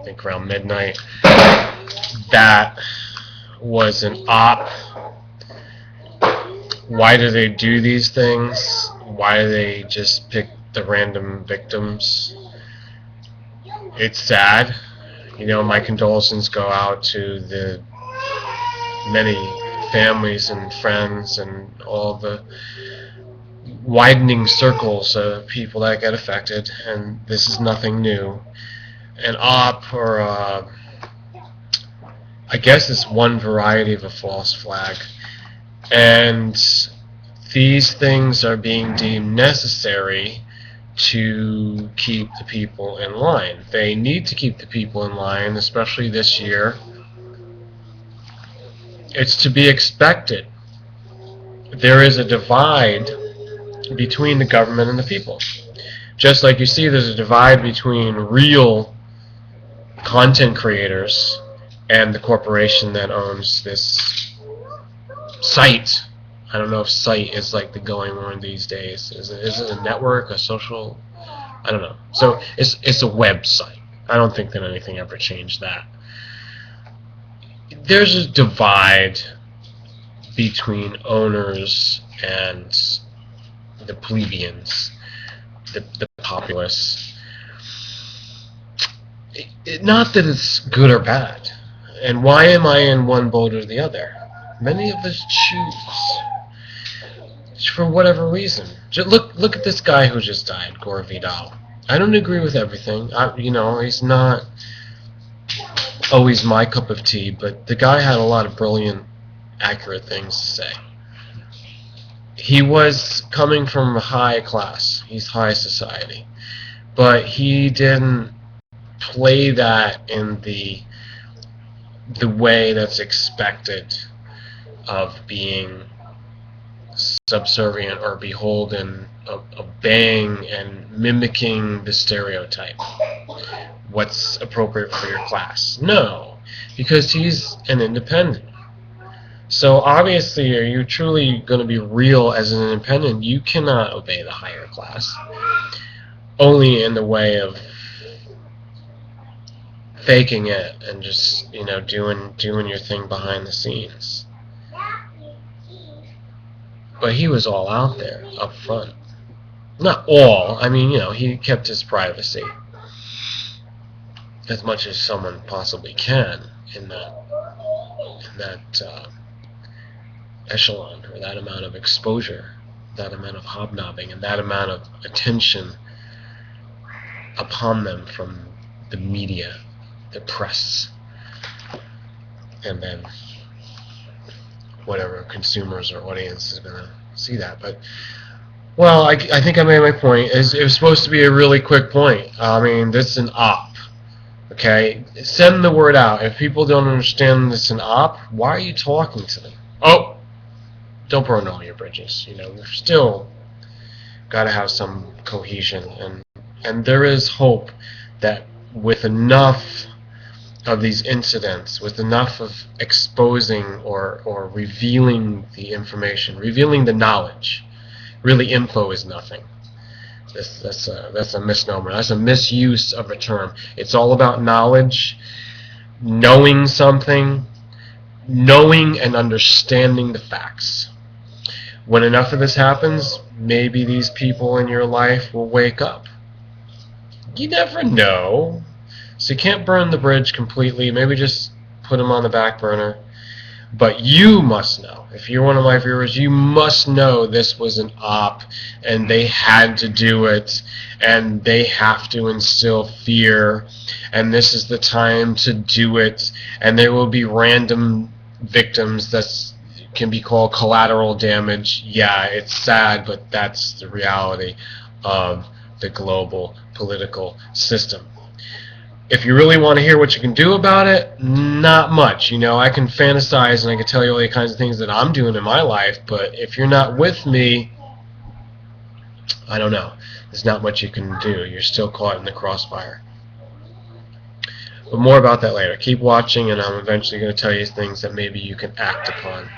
think around midnight. That was an op. Why do they do these things? Why do they just pick the random victims? It's sad. My condolences go out to the many families and friends and all the widening circles of people that get affected, and this is nothing new. An op, or I guess it's one variety of a false flag, and these things are being deemed necessary to keep the people in line. They need to keep the people in line, especially this year. It's to be expected. There is a divide between the government and the people. Just like you see there's a divide between real content creators and the corporation that owns this site. I don't know if site is like the going word these days. Is it a network, a social? I don't know. So it's a website. I don't think that anything ever changed that. There's a divide between owners and the plebeians, the populace. Not that it's good or bad. And why am I in one boat or the other? Many of us choose for whatever reason. Just look at this guy who just died, Gore Vidal. I don't agree with everything. He's not always my cup of tea, but the guy had a lot of brilliant, accurate things to say. He was coming from high class. He's high society. But he didn't play that in the way that's expected of being subservient or beholden, obeying and mimicking the stereotype. What's appropriate for your class? No, because he's an independent. So obviously, are you truly going to be real as an independent? You cannot obey the higher class. Only in the way of faking it and just, doing your thing behind the scenes. But he was all out there, up front. Not all. I mean, he kept his privacy as much as someone possibly can in that echelon, or that amount of exposure, that amount of hobnobbing, and that amount of attention upon them from the media, the press, and then whatever consumers or audience is going to see that. But, well, I think I made my point. It was supposed to be a really quick point. I mean, this is an op. Okay? Send the word out. If people don't understand this is an op, why are you talking to them? Oh, don't burn all your bridges. We've still got to have some cohesion. And there is hope that with enough of these incidents, with enough of exposing or revealing the information, revealing the knowledge. Really, info is nothing. That's a misnomer. That's a misuse of a term. It's all about knowledge, knowing something, knowing and understanding the facts. When enough of this happens, maybe these people in your life will wake up. You never know. So you can't burn the bridge completely. Maybe just put them on the back burner. But you must know. If you're one of my viewers, you must know this was an op, and they had to do it, and they have to instill fear, and this is the time to do it, and there will be random victims that can be called collateral damage. Yeah, it's sad, but that's the reality of the global political system. If you really want to hear what you can do about it, not much. I can fantasize and I can tell you all the kinds of things that I'm doing in my life, but if you're not with me, I don't know. There's not much you can do. You're still caught in the crossfire. But more about that later. Keep watching, and I'm eventually going to tell you things that maybe you can act upon.